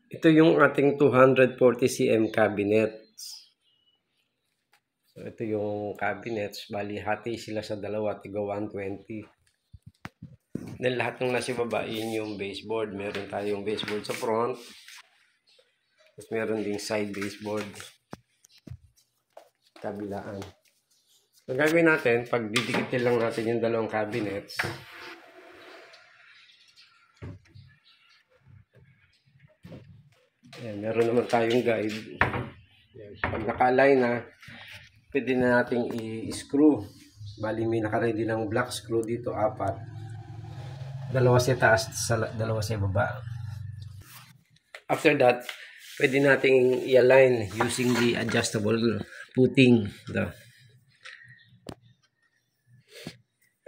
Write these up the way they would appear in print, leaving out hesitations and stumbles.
Ito yung ating 240 cm cabinet. So, ito yung cabinets. Bali, hati sila sa dalawa. Tiga 120. Then, lahat ng nasa baba, yun yung baseboard. Meron tayong baseboard sa front. Tapos, meron ding side baseboard. Kabilaan. So, gagawin natin, pag didikitin lang natin yung dalawang cabinets. Ayan, meron naman tayong guide. Ayan. Pag naka-align na, pwede na nating i-screw. Bali, may naka-ready ng black screw dito, 4. Dalawa sa taas, dalawa sa baba. After that, pwede nating i-align using the adjustable footing.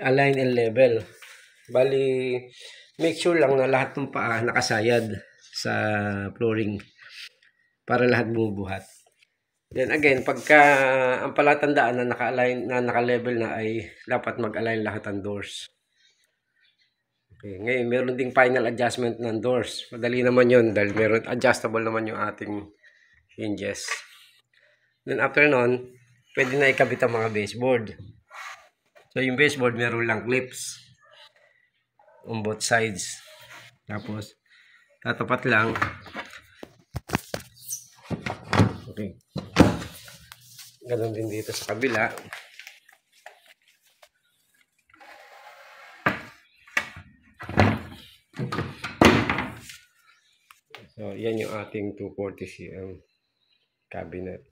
Align and level. Bali, make sure lang na lahat ng paa nakasayad sa flooring para lahat bumubuhat. Then again, pagka ang palatandaan na naka-align na naka-level na ay dapat mag-align lahat ng doors. Okay, ngayon meron ding final adjustment ng doors. Madali naman 'yon dahil meron adjustable naman yung ating hinges. Then after nun, pwede na ikabit ang mga baseboard. So yung baseboard meron lang clips on both sides. Tapos tatapat lang. Okay. Ganun din dito sa kabila. So yan yung ating 240 cm cabinet.